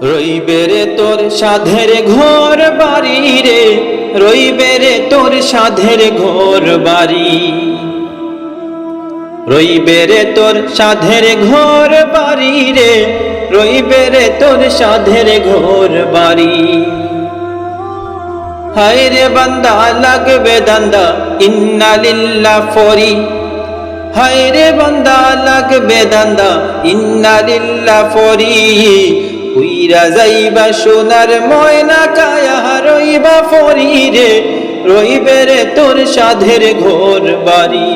রইবে রে তোর সাধের ঘর বাড়ি রে, রইবে রে তোর সাধের ঘর বাড়ি, রইবে রে তোর সাধের ঘর বাড়ি রে, রইবে রে তোর সাধের ঘর বাড়ি। হায় রে বান্দা লাগবে দান্দা ইন্না লিল্লাহ ফরি, হায় রে বান্দা লাগবে দান্দা ইন্না লিল্লাহ ফরি। উইরা যাইবা সোনার ময়না কায়া রইবা ফরি রে, রইবে রে তোর সাধের ঘর বাড়ি,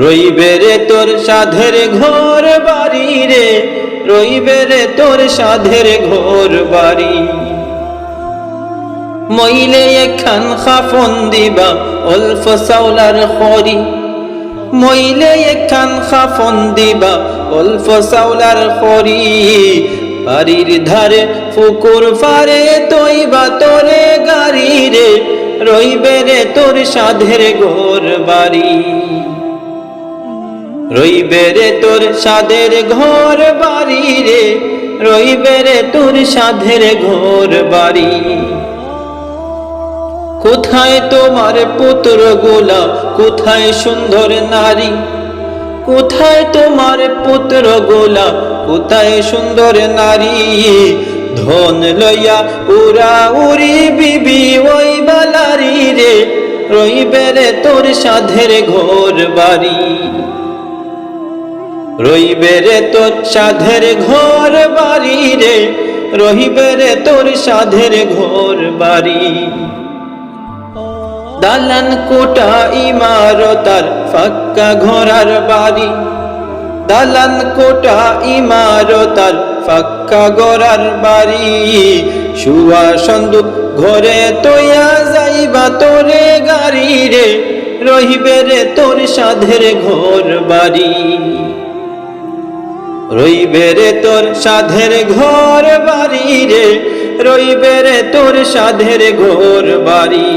রইবে রে তোর সাধের ঘর বাড়ি রে, রইবে রে তোর সাধের ঘর বাড়ি। মইলে একখান খাফন দিবা অল্প চাউলার খড়ি, মইলে একখান খাফন দিবা অল্প চাউলার খড়ি। বাড়ির ধারে পুকুর পারে তৈবা তোরে গাড়ি রে, রইবে রে তোর সাধের ঘর বাড়ি, রইবে রে তোর সাধের ঘর বাড়ি রে, রইবে রে তোর সাধের ঘর বাড়ি। কোথায় তোমার পুত্র গোলা, কোথায় সুন্দর নারী, কোথায় তোমার পুত্র গোলা, কোথায় সুন্দর নারী। ধন লইয়া উড়া উড়ি বিবি ওই বালারি রে, রইবে রে তোর সাধের ঘর বাড়ি, রইবে রে তোর সাধের ঘর বাড়ি রে, রইবে রে তোর সাধের ঘর বাড়ি। দালান কোটা ইমারতার ফাক্কা ঘোড়ার বাড়ি, দালান কোটা ইমারতার ফাক্কা ঘোড়ার বাড়ি। শুয়া সন্দুক ঘরে তৈয়া যাইবা তোরে গাড়ি রে, রইবে রে তোর সাধের ঘর বাড়ি, রইবে রে তোর সাধের ঘর বাড়ি রে, রইবে রে তোর সাধের ঘর বাড়ি,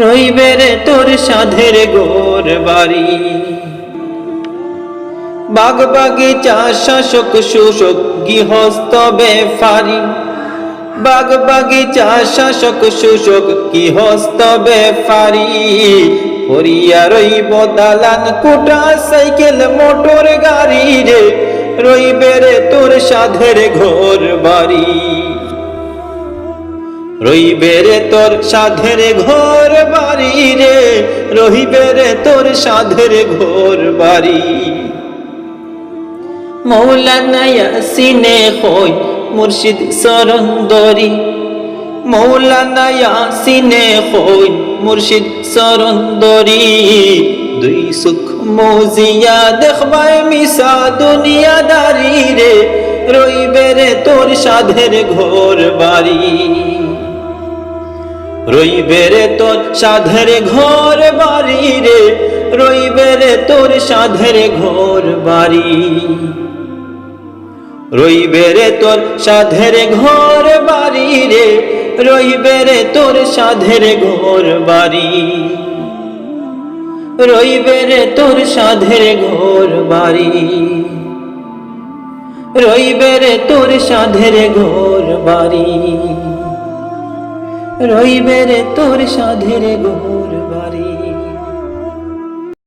রইবে রে তোর সাধের ঘর বাড়ি। বাগ বাগিচা শাসক শোষক গৃহস্থ বেফারি, বাগ বাগিচা শাসক শোষক গৃহস্থ বেফারি। পরিয়া রইব দালান কোটা সাইকেল মোটর গাড়ি রে, রইবে রে তোর সাধের ঘর বাড়ি, রইবে রে তোর সাধের ঘর বাড়ি রে, রইবে রে তোর সাধের ঘর বাড়ি। মৌলানা ইয়াসিনে কই মুর্শিদ সরন্দরি, মৌলানা ইয়াসিনে কই মুর্শিদ সরন্দরি। দুই সুখ মৌজিয়া দেখবাই মিশা দুনিয়াদারি রে, রইবে রে তোর সাধের ঘর বাড়ি, রইবে রে তোর সাধের ঘর বাড়ি রে, রইবে রে তোর সাধের ঘর বাড়ি, রইবে রে তোর সাধের ঘর বাড়ি রে, রইবে রে তোর সাধের ঘর বাড়ি, রইবে রে তোর সাধের ঘর বাড়ি, রইবে রে তোর সাধের ঘর বাড়ি, রইবে রে তোর সাধের ঘর